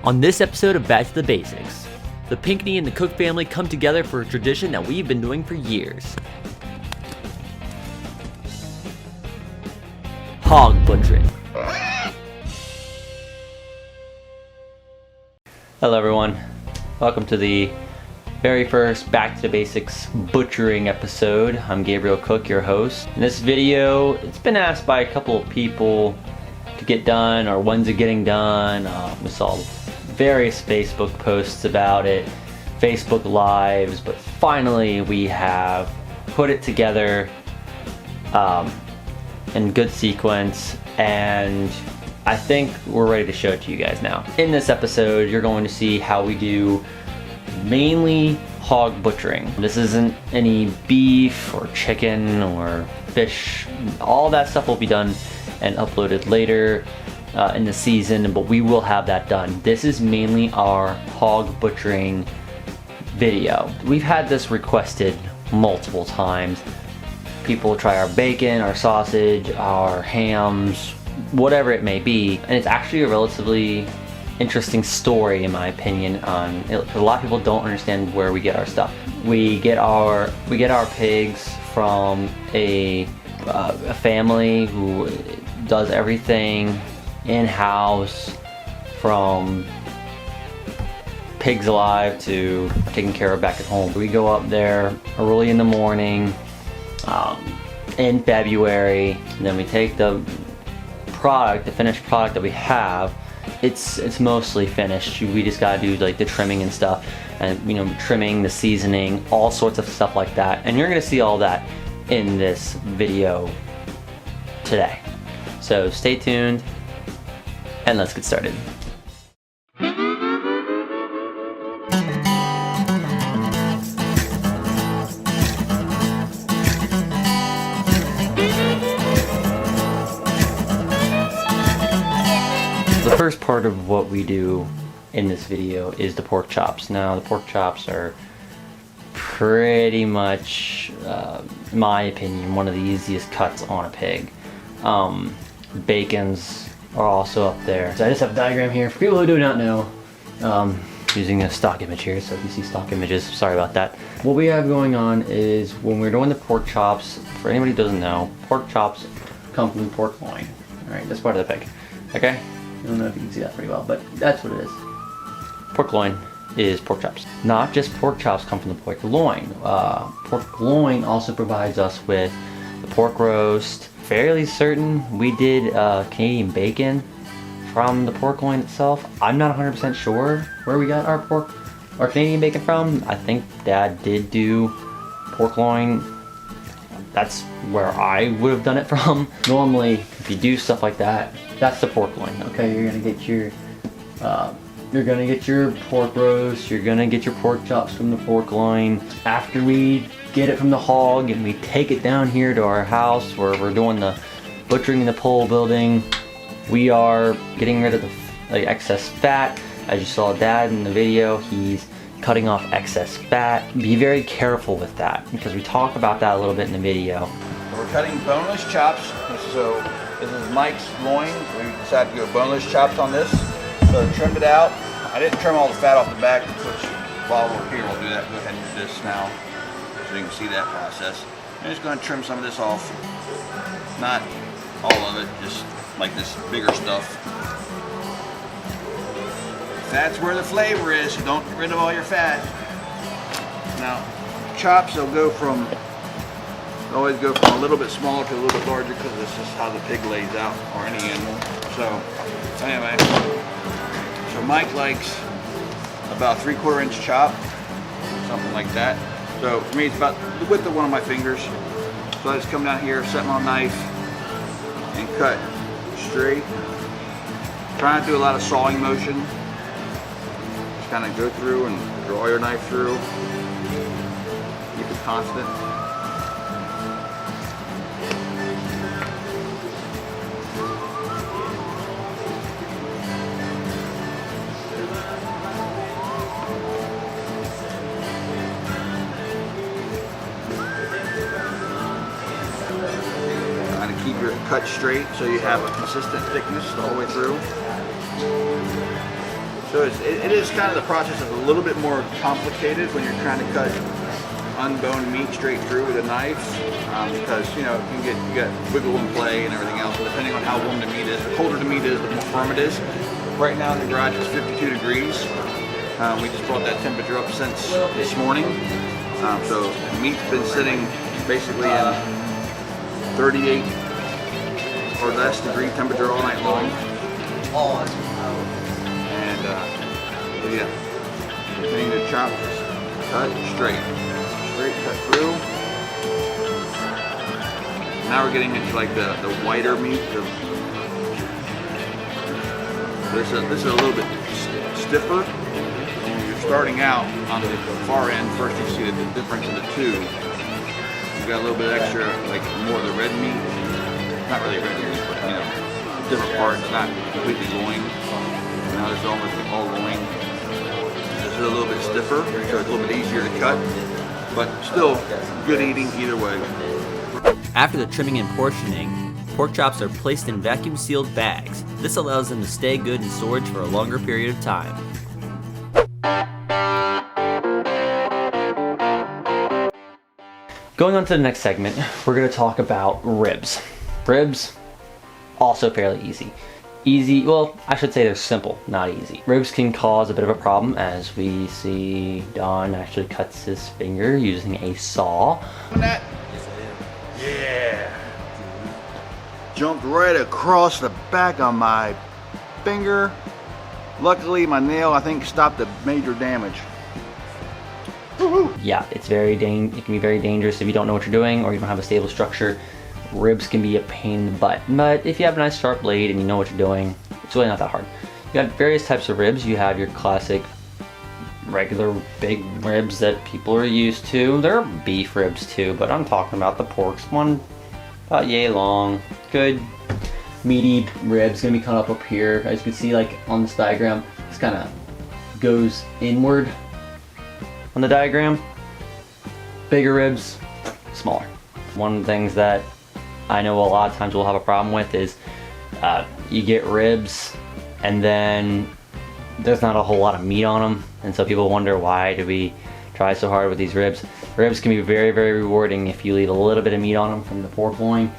On this episode of Back to the Basics, the Pinckney and the Cook family come together for a tradition that we've been doing for years. Hog butchering. Hello everyone, welcome to the very first Back to the Basics butchering episode. I'm Gabriel Cook, your host. In this video, it's been asked by a couple of people to get done, or when's it getting done. We saw various Facebook posts about it, Facebook Lives, but finally we have put it together in good sequence, and I think we're ready to show it to you guys now. In this episode, you're going to see how we do mainly hog butchering. This isn't any beef or chicken or fish. All that stuff will be done and uploaded later in the season, but we will have that done. This is mainly our hog butchering video. We've had this requested multiple times. People try our bacon, our sausage, our hams, whatever it may be, and it's actually a relatively interesting story in my opinion. A lot of people don't understand where we get our stuff. We get our pigs from a family who does everything in-house, from pigs alive to taking care of back at home. We go up there early in the morning in February, and then we take the finished product that we have. It's mostly finished. We just gotta do like the trimming and stuff, and trimming, the seasoning, all sorts of stuff like that. And you're gonna see all that in this video today. So stay tuned and let's get started. The first part of what we do in this video is the pork chops. Now, the pork chops are pretty much, in my opinion, one of the easiest cuts on a pig. Bacons are also up there. So I just have a diagram here for people who do not know. Using a stock image here, so if you see stock images, sorry about that. What we have going on is when we're doing the pork chops, for anybody who doesn't know, pork chops come from the pork loin. Alright, that's part of the pig. Okay? I don't know if you can see that pretty well, but that's what it is. Pork loin is pork chops. Not just pork chops come from the pork loin. Pork loin also provides us with the pork roast. Fairly certain we did Canadian bacon from the pork loin itself. I'm not 100% sure where we got our Canadian bacon from. I think Dad did do pork loin. That's where I would have done it from. Normally, if you do stuff like that, that's the pork loin. Okay, you're gonna get your pork roast, you're gonna get your pork chops from the pork loin. After we get it from the hog and we take it down here to our house where we're doing the butchering in the pole building, we are getting rid of the excess fat. As you saw Dad in the video, he's cutting off excess fat. Be very careful with that because we talk about that a little bit in the video. We're cutting boneless chops. So this is Mike's loin. We decided to go boneless chops on this. So I trimmed it out. I didn't trim all the fat off the back, which while we're here we'll do that. Go ahead and do this now so you can see that process. I'm just going to trim some of this off. Not all of it, just like this bigger stuff. Fat's where the flavor is, so don't get rid of all your fat. Now, chops will always go from a little bit smaller to a little bit larger because this is how the pig lays out, or any animal. So, anyway, so Mike likes about 3/4 inch chop, something like that. So for me, it's about the width of one of my fingers. So I just come down here, set my knife, and cut straight. Try not to do a lot of sawing motion. Just kind of go through and draw your knife through. Keep it constant. Keep your cut straight so you have a consistent thickness the whole way through. So So it is kind of the process is a little bit more complicated when you're trying to cut unboned meat straight through with a knife, because you get wiggle and play and everything else. And depending on how warm the meat is, the colder the meat is, the more firm it is. Right now in the garage it's 52 degrees. We just brought that temperature up since this morning. So the meat's been sitting basically in 38 or less degree temperature all night long. And so yeah, continue to chop, cut straight cut through. Now we're getting into like the whiter meat. This is a little bit stiffer. When you're starting out on the far end, first you see the difference in the two. You got a little bit extra, like more of the red meat. Not really red meat, but different parts, not completely loin. Now this is almost all loin. This is a little bit stiffer, so it's a little bit easier to cut, but still good eating either way. After the trimming and portioning, pork chops are placed in vacuum-sealed bags. This allows them to stay good in storage for a longer period of time. Going on to the next segment, we're going to talk about ribs. Ribs, also fairly easy. Well, I should say they're simple, not easy. Ribs can cause a bit of a problem, as we see Don actually cuts his finger using a saw. Yeah. Jumped right across the back of my finger. Luckily, my nail, I think, stopped the major damage. Yeah, it can be very dangerous if you don't know what you're doing or you don't have a stable structure. Ribs can be a pain in the butt, but if you have a nice sharp blade and you know what you're doing, it's really not that hard. You got various types of ribs. You have your classic regular big ribs that people are used to. There are beef ribs too, but I'm talking about the porks. One about yay long, good meaty ribs, gonna be cut up here. As you can see, like on this diagram, this kind of goes inward on the diagram. Bigger ribs, smaller. One of the things that I know a lot of times we'll have a problem with is you get ribs and then there's not a whole lot of meat on them, and so people wonder, why do we try so hard with these ribs? Ribs can be very, very rewarding if you leave a little bit of meat on them from the pork loin.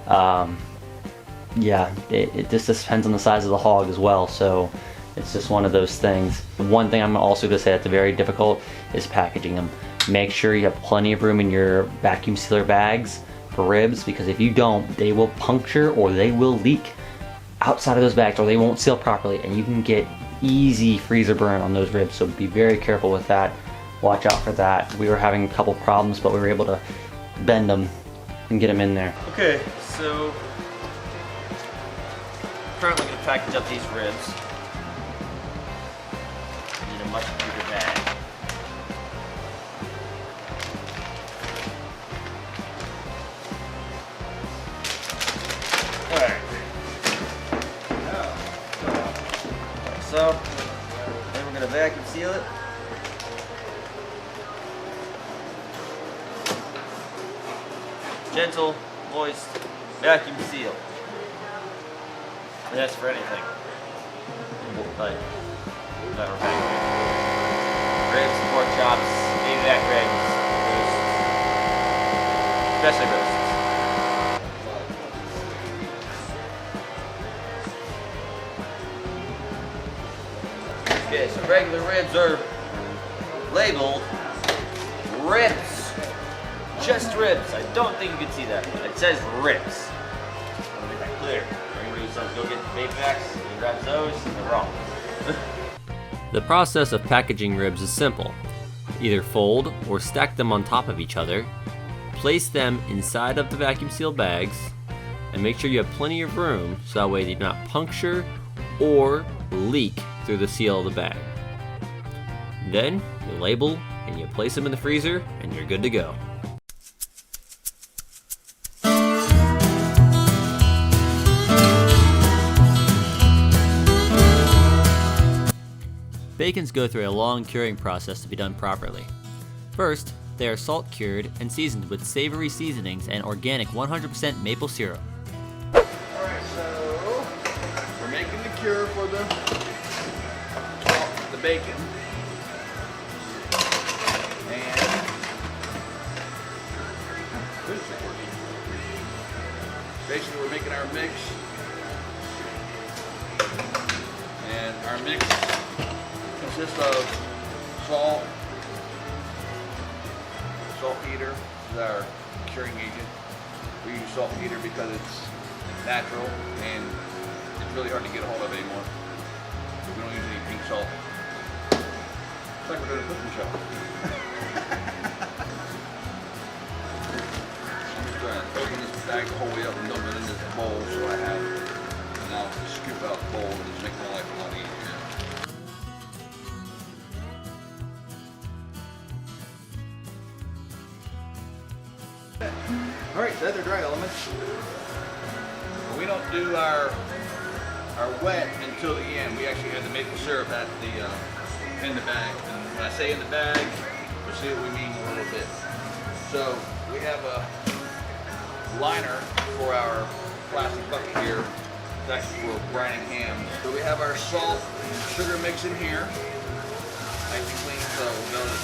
Yeah, it just depends on the size of the hog as well, so it's just one of those things. One thing I'm also going to say that's very difficult is packaging them. Make sure you have plenty of room in your vacuum sealer bags for ribs, because if you don't, they will puncture or they will leak outside of those bags, or they won't seal properly, and you can get easy freezer burn on those ribs. So be very careful with that. Watch out for that. We were having a couple problems, but we were able to bend them and get them in there. Okay, so currently going to package up these ribs in a much bigger bag. Alright. So, then we're going to vacuum seal it. Gentle, moist, vacuum seal. And that's for anything. Like, whatever packaging. Ribs, pork chops, baby back ribs, especially roasts. Okay, so regular ribs are labeled ribs. Just ribs. I don't think you can see that, but it says ribs. I want to make that clear. Everybody says go get the baby backs and grab those, they're wrong. The process of packaging ribs is simple. Either fold or stack them on top of each other, place them inside of the vacuum seal bags, and make sure you have plenty of room so that way they do not puncture or leak through the seal of the bag. Then you label and you place them in the freezer and you're good to go. Bacons go through a long curing process to be done properly. First, they are salt cured and seasoned with savory seasonings and organic 100% maple syrup. Alright, so we're making the cure for the bacon. And basically we're making our mix. And our mix consists of saltpeter is our curing agent. We use saltpeter because it's natural and it's really hard to get a hold of anymore. We don't use any pink salt. It's like we're doing a cooking show. I'm just trying to open this bag the whole way up and dump it into this bowl so I have, and I'll scoop out the bowl and just make my life a lot easier. All right, so that's our dry elements. We don't do our wet until the end. We actually add the maple syrup at the in the bag. And when I say in the bag, you'll see what we mean in a little bit. So we have a liner for our plastic bucket here. It's actually for grinding hams. So we have our salt and sugar mix in here. Nice and clean, so we'll go to,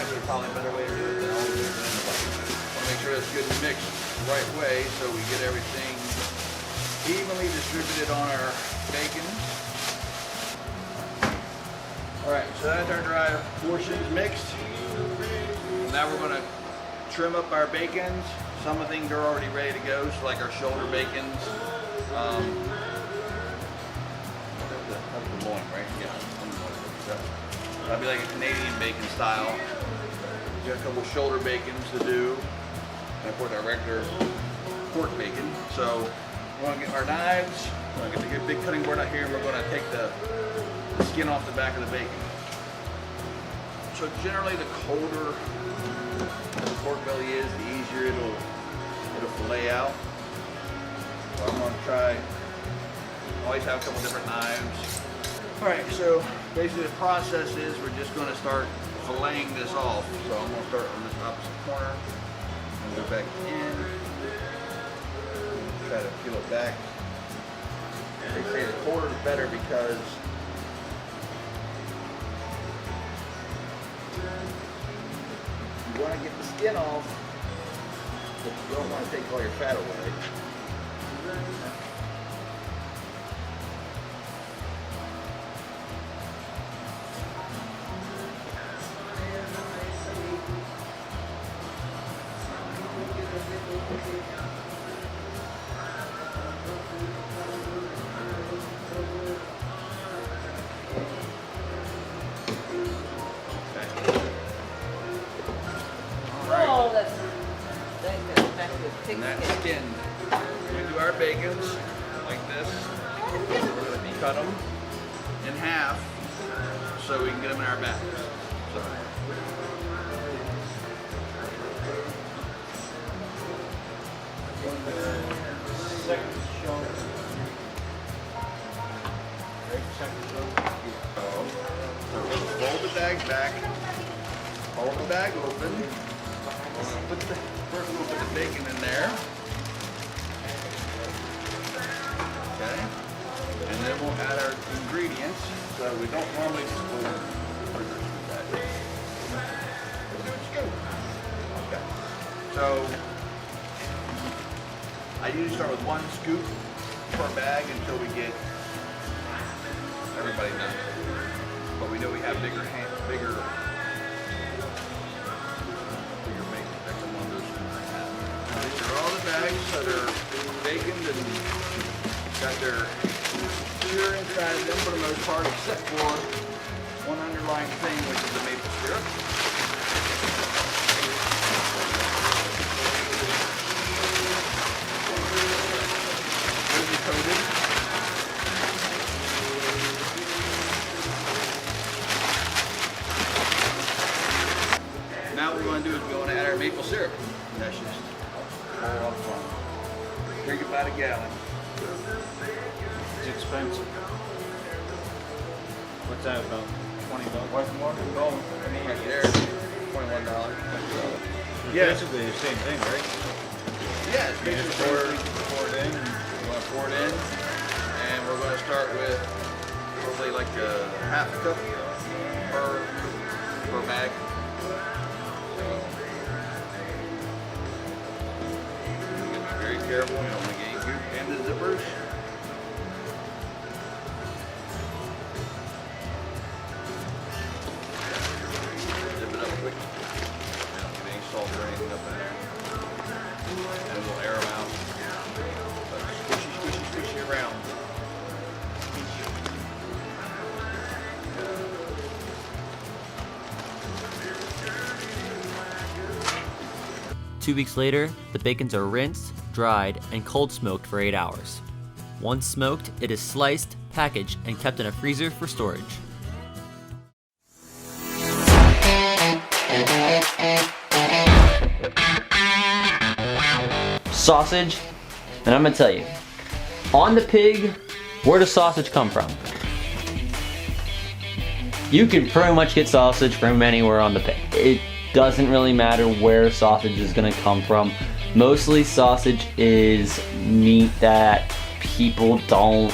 actually probably a better way to do it than always do it in the bucket. Make sure it's good and mixed the right way so we get everything evenly distributed on our bacon. Alright, so that's our dry portions mixed. Now we're going to trim up our bacons. Some of the things are already ready to go, so like our shoulder bacons. That's the loin, right? Yeah. That'd be like a Canadian bacon style. We got a couple shoulder bacons to do. And of course our regular pork bacon. So we're going to get our knives, we're going to get the big cutting board out here, and we're going to take the skin off the back of the bacon. So generally the colder the pork belly is, the easier it'll fillet out. So I'm going to try, always have a couple different knives. Alright, so basically the process is we're just going to start filleting this off. So I'm going to start on this opposite corner. Go back in, try to peel it back. They say the quarter is better because you want to get the skin off, but you don't want to take all your fat away. Oh, that's And that skin, we do our bacons like this. We're going to cut them in half so we can get them in our bags. So. Fold the bag back, hold the bag open. First we'll put the bacon in there. Okay. And then we'll add our ingredients. So we don't normally just go that. Okay. So I usually start with 1 scoop per bag until we get everybody done. But we know we have bigger bacon. That's one of those scoops I have. These are all the bags that are baconed and got their sugar inside of them for the most part, except for one underlying thing, which is the maple syrup. Coated. Now what we're going to do is we're going to add our maple syrup. That's just all up front. Drink about a gallon. It's expensive. What's that, about 20 bucks? Right there, $21. Yeah. Basically the same thing, right? Yeah, it's You basically just pour it in. we're going to pour it in, and we're going to start with probably like a half cup per bag. Be very careful, you don't want to get goop in the zippers. Zip it up quick. They don't get any salt or anything up in there. And we'll air them out. But squishy, squishy, squishy around. 2 weeks later, the bacons are rinsed, dried, and cold smoked for 8 hours. Once smoked, it is sliced, packaged, and kept in a freezer for storage. Sausage, and I'm gonna tell you, on the pig, where does sausage come from? You can pretty much get sausage from anywhere on the pig. It doesn't really matter where sausage is gonna come from. Mostly sausage is meat that people don't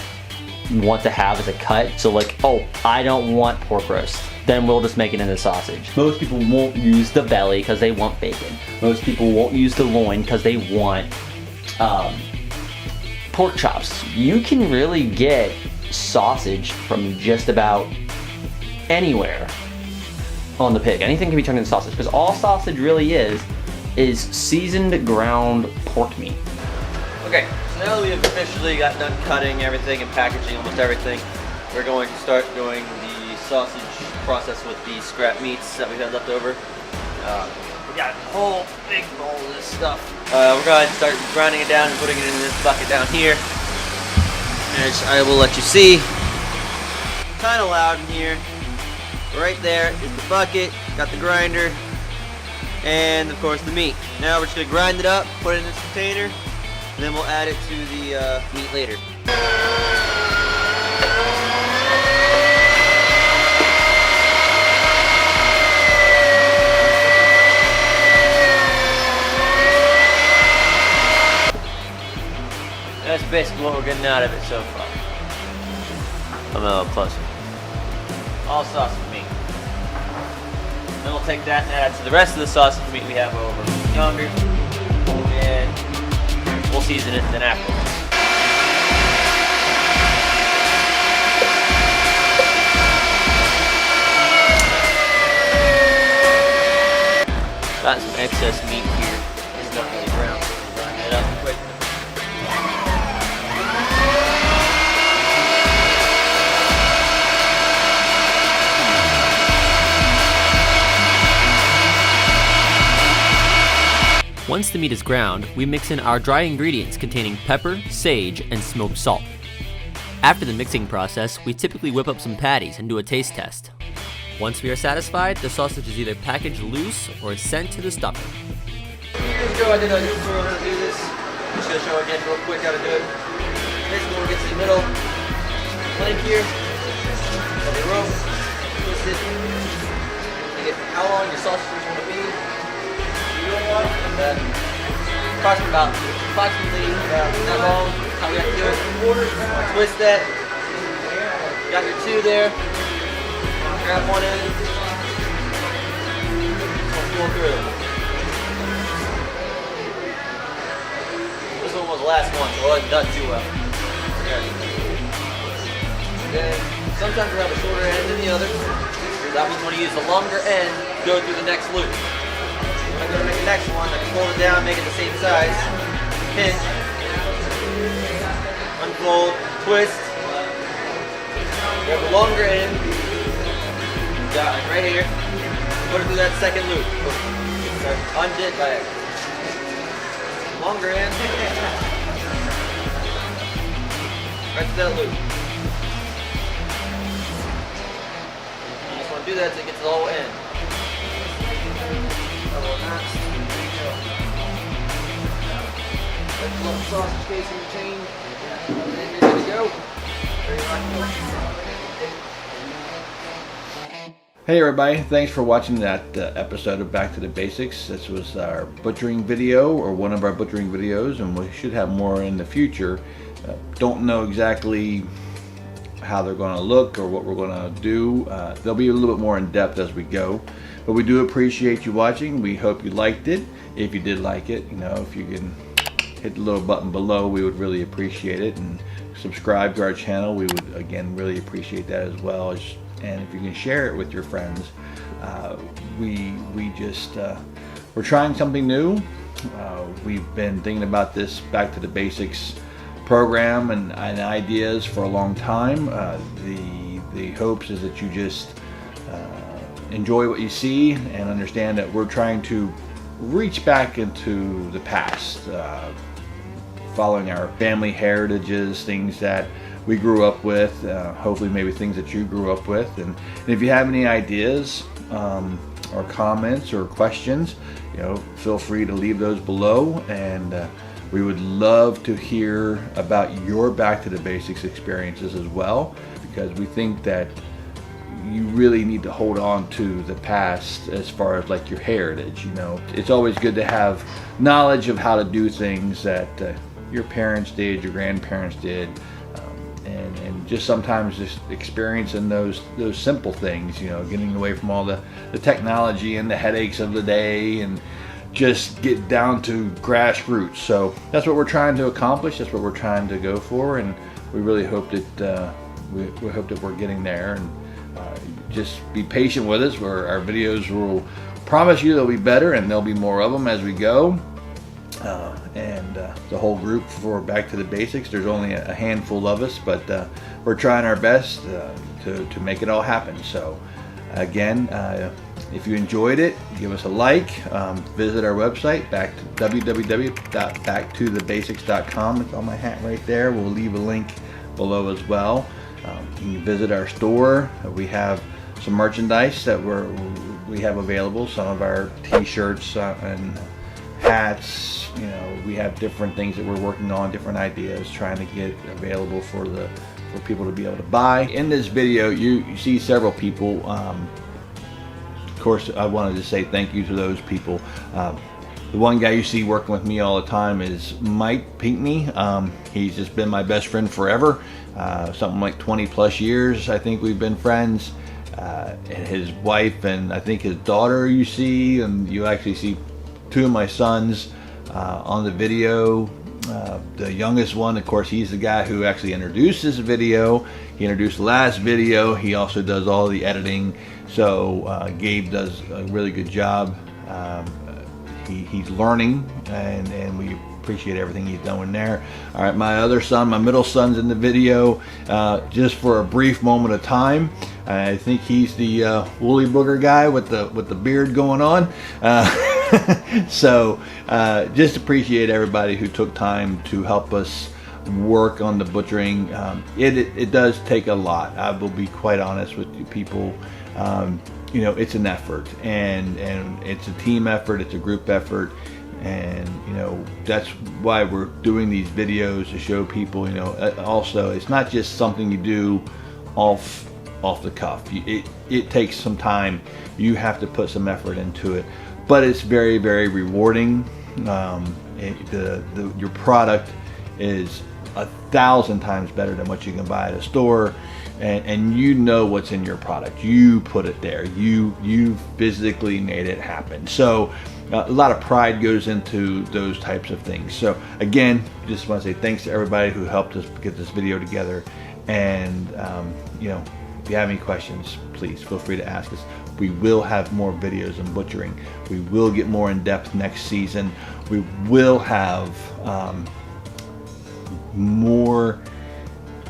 want to have as a cut. So like, oh, I don't want pork roast. Then we'll just make it into sausage. Most people won't use the belly because they want bacon. Most people won't use the loin because they want pork chops. You can really get sausage from just about anywhere on the pig. Anything can be turned into sausage because all sausage really is seasoned ground pork meat. Okay, so now that we have officially got done cutting everything and packaging almost everything, we're going to start doing the sausage process with the scrap meats that we had left over. We got a whole big bowl of this stuff. We're going to start grinding it down and putting it in this bucket down here. As I will let you see. Kind of loud in here. Right there is the bucket, got the grinder, and of course the meat. Now we're just going to grind it up, put it in this container, and then we'll add it to the meat later. That's basically what we're getting out of it so far. Come a little closer. All sausage meat. Then we'll take that and add it to the rest of the sausage meat we have over yonder, and we'll season it then afterwards. Got some excess meat here. It's not really brown, so we'll grind it up quick. Once the meat is ground, we mix in our dry ingredients containing pepper, sage, and smoked salt. After the mixing process, we typically whip up some patties and do a taste test. Once we are satisfied, the sausage is either packaged loose or is sent to the stuffer. Years ago I did a tutorial on how to do this. I'm just going to show again real quick how to do it. Basically when we get to the middle plank here, of the rope, twist it, you get how long your sausage is going to be. And approximately that long, how we have to do it. Twist that. Got your two there. Grab one end. Pull through. This one was the last one, so it wasn't done too well. Then sometimes we have a shorter end than the other. That means when you use the longer end, go through the next loop. When I go to make the next one, I can fold it down, make it the same size, pinch, unfold, twist, grab the longer end, got it right here, put it through that second loop, undid by it. Longer end, right to that loop. You just want to do that until it gets to the whole end. Let's let the sausage casing chain, and then there we go. Hey everybody, thanks for watching that episode of Back to the Basics. This was our butchering video, or one of our butchering videos, and we should have more in the future. Don't know exactly how they're going to look or what we're going to do. They'll be a little bit more in depth as we go. But we do appreciate you watching. We hope you liked it. If you did like it, you know, if you can hit the little button below, we would really appreciate it. And subscribe to our channel. We would, again, really appreciate that as well. And if you can share it with your friends. We're trying something new. We've been thinking about this Back to the Basics program and ideas for a long time. The hopes is that you just enjoy what you see and understand that we're trying to reach back into the past, following our family heritages, things that we grew up with, hopefully maybe things that you grew up with. And if you have any ideas or comments or questions, you know, feel free to leave those below, and we would love to hear about your Back to the Basics experiences as well, because we think that you really need to hold on to the past as far as like your heritage. You know, it's always good to have knowledge of how to do things that your parents did, your grandparents did, and just sometimes just experiencing those simple things, you know, getting away from all the technology and the headaches of the day, and just get down to grassroots. So that's what we're trying to accomplish. That's what we're trying to go for, and we really hope that we hope that we're getting there. And just be patient with us. Where our videos will promise you they'll be better, and there'll be more of them as we go. The whole group for Back to the Basics, there's only a handful of us, but we're trying our best to make it all happen. So again, if you enjoyed it, give us a like. Visit our website, www.bac2thebasics.com. It's on my hat right there. We'll leave a link below as well. You can visit our store. We have some merchandise that we have available. Some of our t-shirts and hats. You know, we have different things that we're working on, different ideas, trying to get available for people to be able to buy. In this video, you see several people. Of course, I wanted to say thank you to those people. The one guy you see working with me all the time is Mike Pinckney. He's just been my best friend forever. Something like 20 plus years, I think we've been friends. And his wife and I think his daughter you see, and you actually see two of my sons on the video. The youngest one, of course, he's the guy who actually introduced this video. He introduced the last video. He also does all the editing. So Gabe does a really good job. He's learning, and we appreciate everything he's doing there. All right, my other son, my middle son's in the video just for a brief moment of time. I think he's the woolly booger guy with the beard going on. So just appreciate everybody who took time to help us work on the butchering. It does take a lot. I will be quite honest with you people. You know, it's an effort, and it's a team effort, it's a group effort, and you know, that's why we're doing these videos, to show people, you know, also it's not just something you do off the cuff. It takes some time. You have to put some effort into it, but it's very, very rewarding. Your product is 1,000 times better than what you can buy at a store. And you know what's in your product. You put it there. You physically made it happen. So a lot of pride goes into those types of things. So again, just want to say thanks to everybody who helped us get this video together. And you know, if you have any questions, please feel free to ask us. We will have more videos on butchering. We will get more in depth next season. We will have more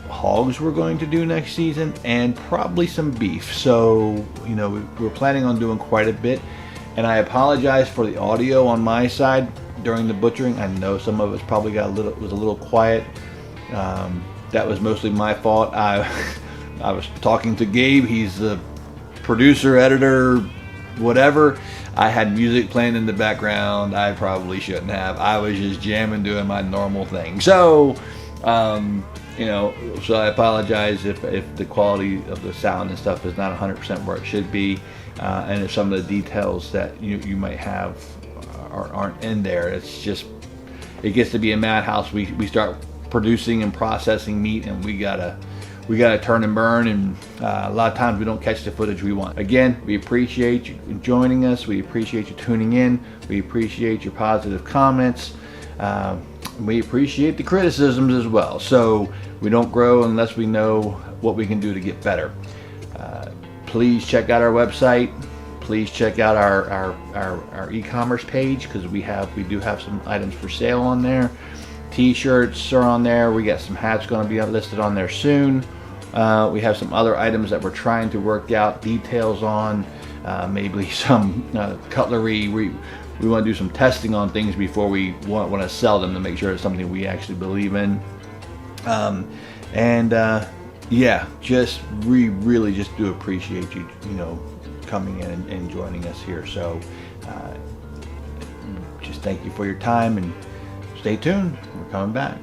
hogs we're going to do next season, and probably some beef. So you know, we're planning on doing quite a bit, and I apologize for the audio on my side during the butchering. I know some of us probably was a little quiet. That was mostly my fault. I was talking to Gabe. He's the producer, editor, whatever. I had music playing in the background. I probably shouldn't have. I was just jamming, doing my normal thing. So you know, so I apologize if the quality of the sound and stuff is not 100% where it should be, and if some of the details that you might have aren't in there. It's just, it gets to be a madhouse. We start producing and processing meat, and we gotta we got to turn and burn, and a lot of times we don't catch the footage we want. Again, we appreciate you joining us. We appreciate you tuning in. We appreciate your positive comments. We appreciate the criticisms as well. So we don't grow unless we know what we can do to get better. Please check out our website. Please check out our e-commerce page, because we do have some items for sale on there. T-shirts are on there. We got some hats going to be listed on there soon. We have some other items that we're trying to work out details on. Maybe some cutlery. We want to do some testing on things before we want to sell them, to make sure it's something we actually believe in. Yeah, we really just do appreciate you, coming in and joining us here. So just thank you for your time, and stay tuned. We're coming back.